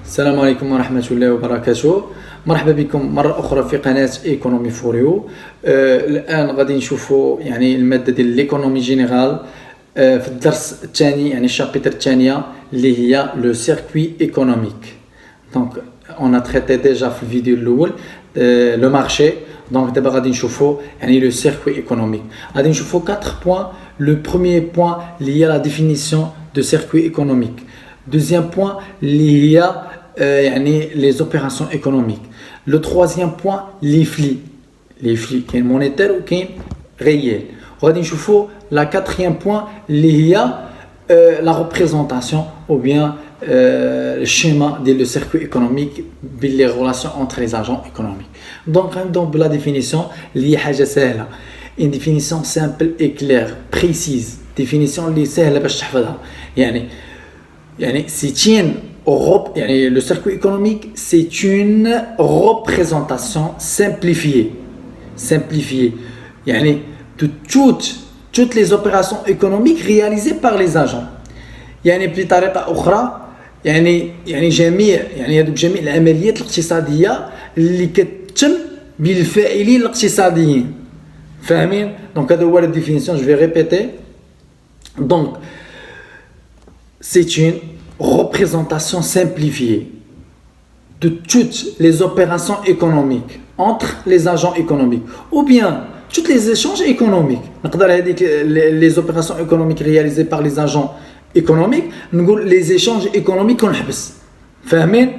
السلام عليكم ورحمة الله وبركاته. مرحبا بكم مرة أخرى في قناة ايكونومي فور يو. الآن غادي نشوفوا يعني المادة ديال ليكونومي جينيرال في الدرس الثاني، يعني الشابتر الثانية اللي هي لو سيركوي ايكونوميك. دونك اون تريتي ديجا في الفيديو الأول لو مارشي. دونك دابا غادي نشوفوا يعني لو سيركوي ايكونوميك. غادي نشوفوا 4 بوين. لو بروميير بوين اللي هي لا ديفينيسيون دو سيركوي ايكونوميك. Deuxième point, il y a les opérations économiques. Le troisième point, les flux. Les flux qui sont monétaires ou qui sont réels. On va voir la quatrième point, il y a la représentation ou bien le schéma du circuit économique, les relations entre les agents économiques. Donc, la définition, il y a une définition simple et claire, précise. Définition qui est simple باش تحفظها. Le circuit économique, c'est une représentation simplifiée de toutes les opérations économiques réalisées par les agents. بطريقة أخرى جميع العمليات الاقتصادية اللي كتتم بالفاعلين الاقتصاديين. فاهمين؟ Donc هذا هو la définition, je vais répéter. Donc c'est une représentation simplifiée de toutes les opérations économiques entre les agents économiques ou bien tous les échanges économiques. Les opérations économiques réalisées par les agents économiques, les échanges économiques qu'on habite. فاهمين؟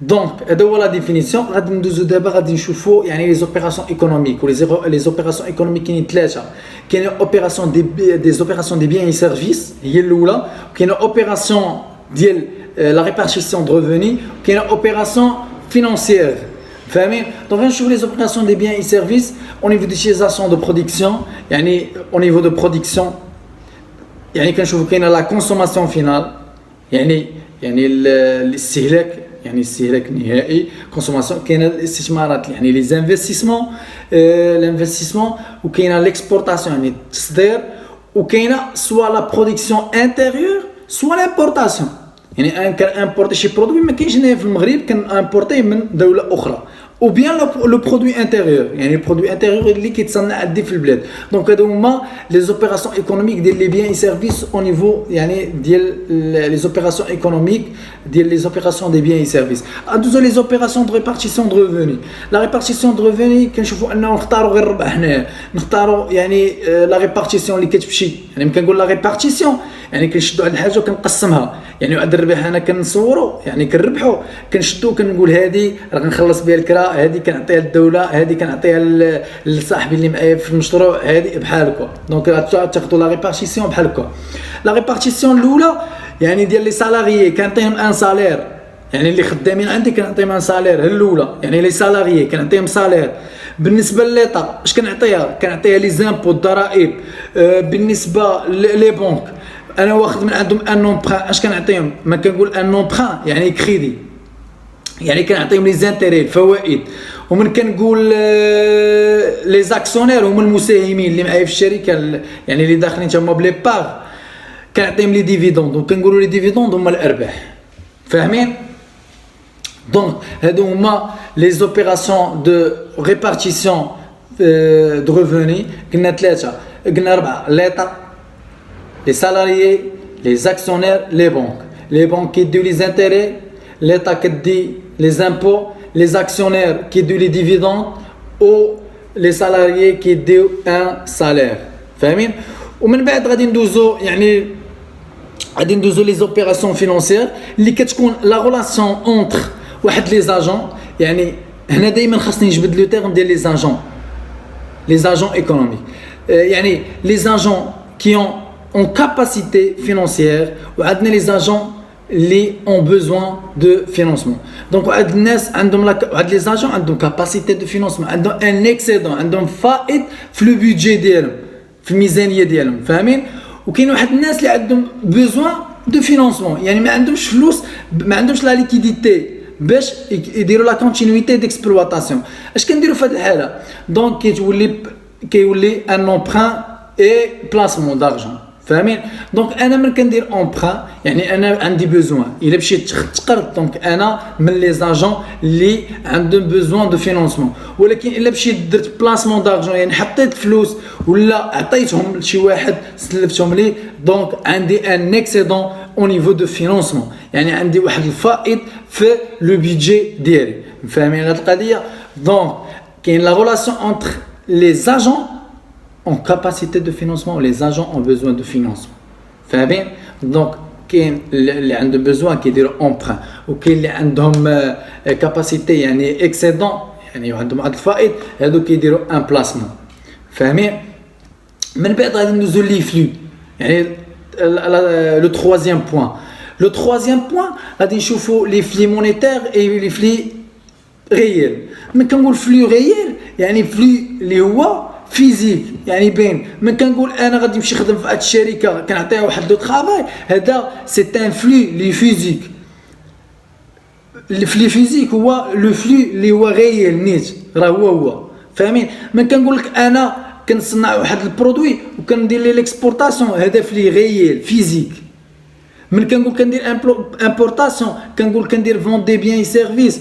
Donc, c'est la définition. غادي نشوفوا les opérations économiques ou les opérations économiques كاينين ثلاثه. كاينه opération des opérations des biens et services هي الاولى، كاينه opération ديال la répartition de revenus، كاينه opération financière. فاهمين؟ Donc نشوفوا les opérations des biens et services au niveau d'utilisation de production، au niveau de production كنشوفوا كاينه la consommation finale، الاستهلاك الاستهلاك النهائي كونسوماسيون. كاين الاستثمارات لي زانفستيسمون الانفستيسمون، وكاينه ليكسبورطاسيون التصدير، وكاينه سوا لا برودكسيون انتيريور سوا لامبورطاسيون. انا كان امبورتي شي برودوي ما كاينش هنايا في المغرب، كان امبورتي من دوله اخرى، ou bien le produit intérieur le produit intérieur اللي كيتصنع عندي في البلاد. دونك هادو هما les opérations économiques ديال les biens et services au niveau ديال les opérations économiques ديال les opérations des biens et services. ندوزو les opérations de répartition de revenus. la répartition de revenus كنشوفوا انه نختاروا غير الربح هنايا، نختاروا la répartition اللي كتمشي. ملي كنقول la répartition كنشدوا على الحاجه وكنقسمها، هاد الربح انا كنصوروا كنربحوا، كنشدوا كنقول هذه راه غنخلص بها الكرا، هذه كنعطيها للدوله، هذه كنعطيها لصاحبي اللي معايا في المشروع، هذه بحال هكا. دونك تاخذوا لا ريبارتيسيون بحال هكا. لا ريبارتيسيون الاولى ديال لي سالاريي كنعطيهم ان سالير، اللي خدامين عندي كنعطيهم ان سالير الاولى، لي سالاريي كنعطيهم سالير. بالنسبه لليطا اش كنعطيها لي زامبو الضرائب. بالنسبه لي بنك انا واخد من عندهم ان امبران، اش كنعطيهم؟ ما كنقول ان امبران كريدي، كنعطيهم لي زانتيري الفوائد. ومن كنقول لي زاكسيونير هما المساهمين اللي معايا في الشركه، اللي داخلين تما بلي باغ، كنعطيهم لي ديفيدوند، وكنقولوا لي ديفيدوند هما الارباح. فاهمين؟ دونك هادو هما لي زوبيراسيون دو ريبارتيسيون دو ريفوني. قلنا ثلاثه، قلنا اربعه: ليطا، les salariés, les actionnaires, les banques. Les banques qui donnent les intérêts, l'État qui dit les impôts, les actionnaires qui donnent les dividendes, ou les salariés qui donnent un salaire. فاهمين؟ ومن بعد غادي ندوزو les opérations financières اللي كتكون la relation entre واحد les agents. هنا دائما خاصني نجبد لو تيرم ديال les agents économiques. Les agents qui ont capacité financière ou les agents qui ont besoin de financement. Donc les agents ont une capacité de financement, ont un excédent, ont فائض في le budget ديالهم، في الميزانيه ديالهم. فاهمين؟ وكاين واحد الناس اللي عندهم besoin de financement، ما عندهمش فلوس، ما عندهمش لا ليكيديتي باش يديروا لا كونتينيتي ديكسبلواتاسيون. اش كنديروا في هذه الحاله؟ دونك كيولي ان امبران اي بلاسمون دارجون. فاهمين؟ دونك انا من كندير امبران يعني انا عندي بوزوان الا مشيت تقرض دونك انا من لي زاجون اللي عندهم بوزوان دو فينانسمون. ولكن الا مشيت درت بلاسمون دارجون يعني حطيت فلوس ولا عطيتهم لشي واحد سلفتهم ليه دونك عندي ان اكسيدون او نيفو دو فينانسمون يعني عندي واحد الفائض في لو بيدجي ديالي. فاهمين هاد القضيه؟ دونك كاين لا ريلاسيون انتر لي زاجون en capacité de financement, les agents ont besoin de financement. فاهمين؟ دونك كاين اللي عنده besoin كيديروا emprunt وكاين اللي عندهم كاباسيتي يعني اكسيدون يعني عندهم واحد الفائض هادو كيديروا ان بلاسمون. فاهمين؟ من بعد غادي ندوزو لي فلو يعني لو تروازيام بوين. لو تروازيام بوين غادي نشوفوا لي فلي مونيتير اي لي فلي ريال. من كنقول فلو ريال يعني فلو اللي هو فيزيك يعني بين من كنقول انا غادي نمشي نخدم في هاد الشركه كنعطيها واحد لو طرافاي هذا سي ان فلو لي فيزيك. الفلي فيزيك هو لو فلو اللي هو ريال نيت راه هو فاهمين. من كنقول لك انا كنصنع واحد البرودوي وكندير ليه ليكسبورطاسيون هذا فلي ريال فيزيك. من كنقول كندير امبورطاسيون كنقول كندير فون دي بيان سيرفيس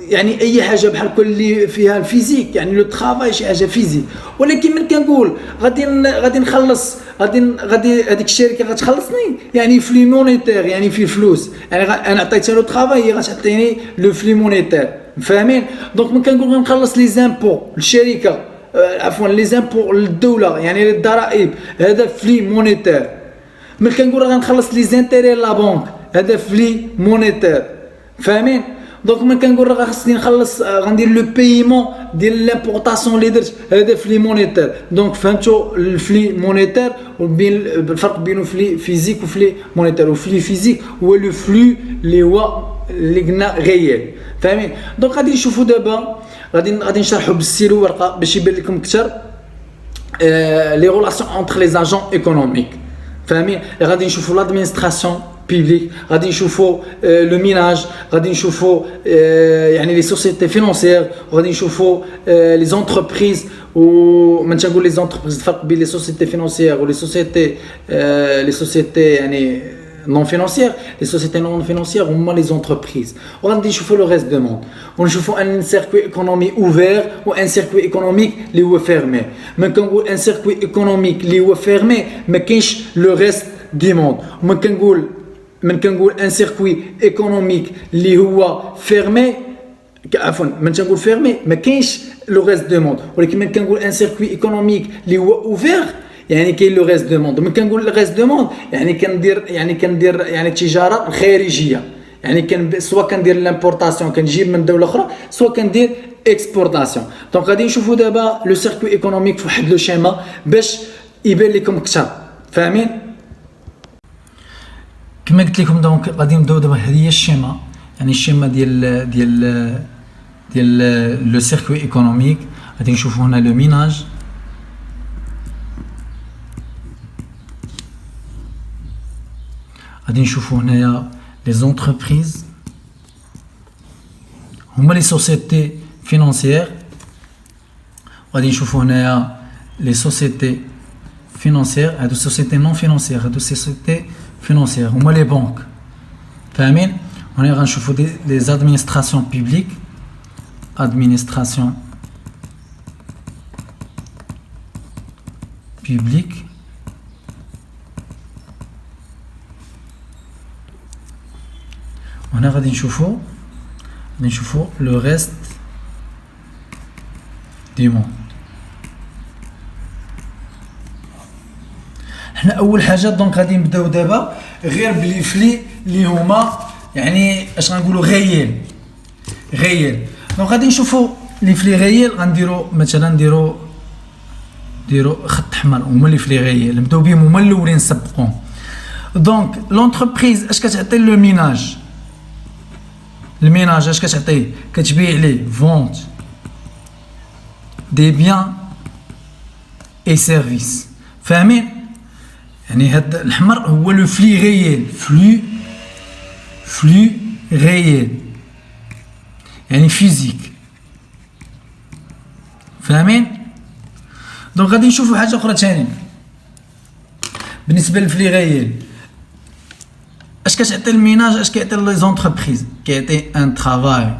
يعني اي حاجه بحال كل اللي فيها الفيزيك يعني لو طرافاي شي حاجه فيزيك. ولكن من كنقول غادي نخلص غادي هذيك الشركه غتخلصني يعني فلي مونيتير يعني في فلوس يعني انا عطيتها له طرافاي هي غتعطيني لو فلي مونيتير. فاهمين؟ دونك من كنقول غنخلص لي زامبو للشركه عفوا لي زامبو للدوله يعني للضرائب هذا فلي مونيتير. من كنقول غنخلص لي زانتيري لا بنك هذا فلي مونيتير. فاهمين؟ دونك من كنقول راه خصني نخلص غندير لو بايمون ديال لامبورطاسيون اللي درت هذا فلي مونيتير. دونك فهمتوا الفلي مونيتير وبين الفرق بينه فلي فيزيك وفلي مونيتير. وفلي فيزيك هو لو فلو اللي هو اللي قلنا ريال. فاهمين؟ دونك غادي نشوفوا دابا غادي نشرحوا بالسيلو ورقه باش يبان لكم اكثر لي ريلاسيون انتر لي اجون ايكونوميك. فاهمين؟ غادي نشوفوا لادمينستراسيون بيبليك غادي نشوفوا لو ميناج غادي نشوفوا يعني لي سوسيتي فينانسيير وغادي نشوفوا لي زونتربريز. ومن تنقول لي زونتربريز الفرق بين لي سوسيتي فينانسيير ولي سوسيتي يعني نون فينانسيير. لي سوسيتي نون فينانسيير هما لي زونتربريز. وغادي نشوفوا لو ريست دو موند ونشوفوا ان سيركوي ايكونومي اوفير وان سيركوي ايكونوميك اللي هو فيرمي. من كنقول ان سيركوي ايكونوميك اللي هو فيرمي ما كاينش لو ريست دو موند. من كنقول ان سيركوي ايكونوميك اللي هو فيرمي عفوا من تنقول فيرمي ما كاينش لو ريست دو موند. ولكن من كنقول ان سيركوي ايكونوميك اللي هو اوفير يعني كاين لو ريست دو موند. من كنقول لو ريست دو موند يعني كندير يعني التجاره الخارجيه يعني سواء كندير لامبورطاسيون كنجيب من دوله اخرى سواء كندير اكسبورطاسيون. دونك غادي نشوفوا دابا لو سيركوي ايكونوميك في واحد لو شيما باش يبان لكم اكثر. فاهمين؟ كما قلت لكم دونك غادي نبداو دابا. هذه هي الشيما يعني الشيما ديال لو سيركوي ايكونوميك. غادي نشوفوا هنا لو ميناج غادي نشوفوا هنايا لي زونتربريز هما لي سوسيتي فينانسيير. غادي نشوفوا هنايا لي سوسيتي فينانسيير هادو سوسيتي نون فينانسيير هادو سوسيتي فينانسيير هما لي بنك. فاهمين؟ هنا غنشوفوا لي زادمينستراسيون بوبليك ادمينستراسيون بوبليك وهنا غادي نشوفوا لو ريست دي موند. حنا اول حاجه دونك غادي نبداو دابا غير بلي فلي اللي هما يعني اش غنقولوا غيال. دونك غادي نشوفوا لي فلي غيال غنديروا مثلا نديروا خط احمر هما لي فلي غيال نبداو بهم هما الاولين نسبقوهم. دونك لونتربريز اش كتعطي لو ميناج الميناج اش كتعطيه كتبيع ليه فونت دي بيان اي سيرفيس. فاهمين؟ يعني هاد الاحمر هو لو فلي غيال فلو غيال يعني فيزيك. فاهمين؟ دونك غادي نشوفوا حاجه اخرى ثاني. بالنسبه للفلي غيال اش كتعطي الميناج اش كيعطي لي زونتربريز كيعطي ان ترافاي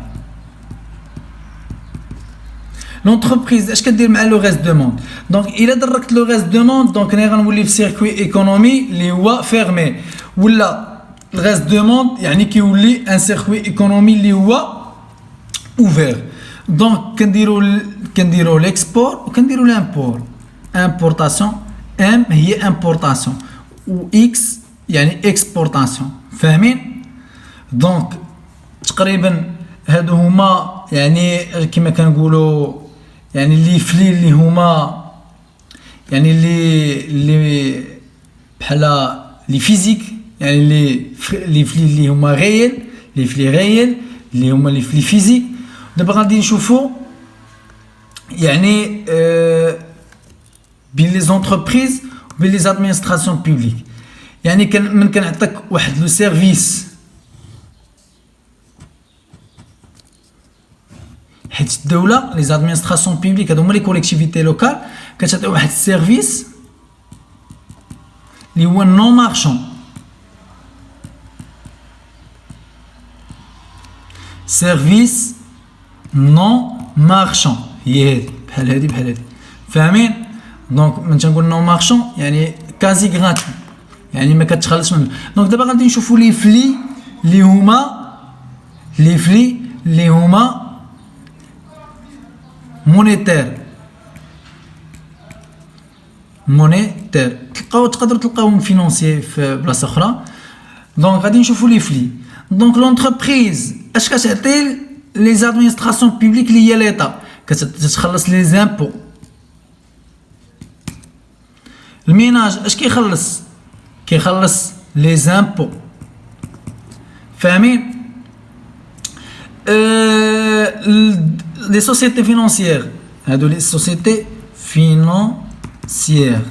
لونتربريز اش كدير مع لو غيس دوموند دونك الا دركت لو غيس دوموند دونك انا غنولي في سيركوي ايكونومي اللي هو فيرمي ولا الغيس دوموند يعني كيولي ان سيركوي ايكونومي اللي هو اوفير دونك كنديرو ليكسبور وكنديرو لامبور امبورطاسيون ام هي امبورطاسيون و اكس يعني اكسبورطاسيون فاهمين دونك تقريبا هادو هما يعني كما كنقولوا يعني لي فلي اللي هما يعني لي بحال لي فيزيك يعني لي فلي اللي هما غيال لي فلي غيال اللي هما لي فلي فيزيك دابا غادي نشوفوا يعني بين لي زونتربريز وبين لي زادمينستراسيون بوبليك يعني من كنعطيك واحد لو سيرفيس حيت الدوله لي زادمينستراسيون بوبليك هادو هما لي كوليكتيفيتي لوكال كتعطي واحد السيرفيس اللي هو نون مارشون سيرفيس نون مارشون هي هادي بحال هادي فاهمين دونك من تنقول نون مارشون يعني كازي غراتوي يعني ما كتخلصش منه دونك دابا غادي نشوفوا لي فلي اللي هما مونيتير تقدروا تلقاوهم فينونسيي في بلاصه اخرى دونك غادي نشوفوا لي فلي دونك لونتربريز اش كتعطي لي زادمينستراسيون بوبليك اللي هي ليطا كتخلص لي زامبو الميناج اش كيخلص لي زامبو فاهمين لي سوسيتي فينونسيير هادو لي سوسيتي فينونسيير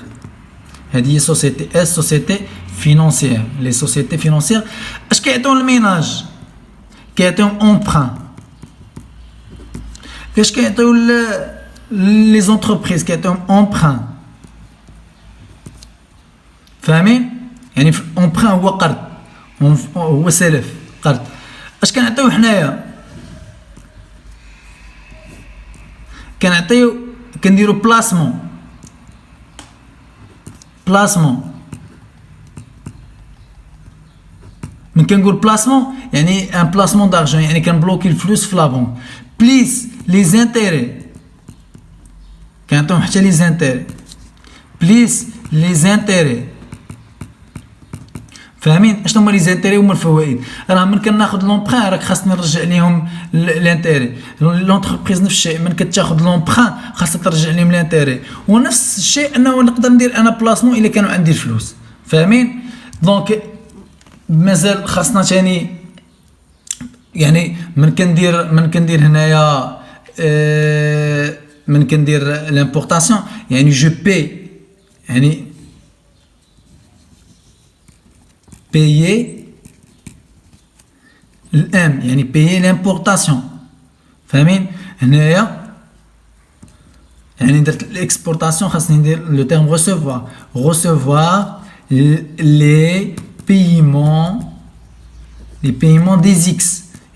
هادي هي سوسيتي سوسيتي فينونسيير لي سوسيتي فينونسيير اش كيعطيو الميناج كيعطيهم امبران اش كيعطيو لي زونتربريز كيعطيهم امبران فاهمين يعني امبران هو قرض هو سلف قرض اش كنعطيو حنايا كنديرو بلاسمون من كنقول بلاسمون يعني ان بلاسمون دارجون يعني كنبلوكي الفلوس في لابونك بليس لي زانتيري كنعطيهم حتى لي زانتيري بليس لي زانتيري فاهمين اشنو هما لي زانتيري هما الفوائد راه من كناخذ لونبران راك خاصني نرجع ليهم لانتيري لونتربريز نفس الشيء من كتاخذ لونبران خاصك ترجع ليهم لانتيري ونفس الشيء انه نقدر ندير انا بلاسمون الا كانوا عندي الفلوس فاهمين دونك مازال خاصنا ثاني يعني من كندير هنايا من كندير لامبورطاسيون يعني جو بي يعني payer الام يعني payer l'importation فاهمين هنايا يعني درت الاكسبورطاسيون خاصني ندير لو تيرم recevoir les paiements des X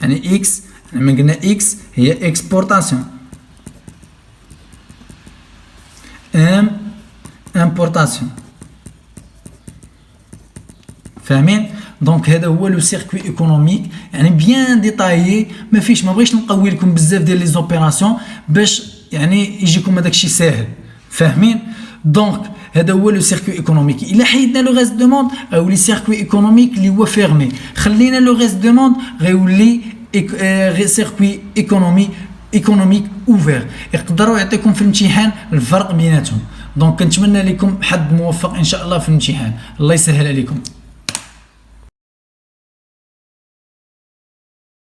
يعني X لما قلنا X هي اكسبورطاسيون importation فاهمين دونك هذا هو لو سيركوي ايكونوميك يعني بيان ديتايي ما فيش ما بغيتش نقوي لكم بزاف ديال لي زوبيراسيون باش يعني يجيكم هذاك الشيء ساهل فاهمين دونك هذا هو لو سيركوي ايكونوميك الا حيدنا لو غيس دوموند غيولي سيركوي ايكونوميك اللي هو فيرمي خلينا لو غيس دوموند غيولي سيركوي ايكونوميك اوفير يقدروا يعطيكم في الامتحان الفرق بيناتهم دونك كنتمنى لكم حد موفق ان شاء الله في الامتحان الله يسهل عليكم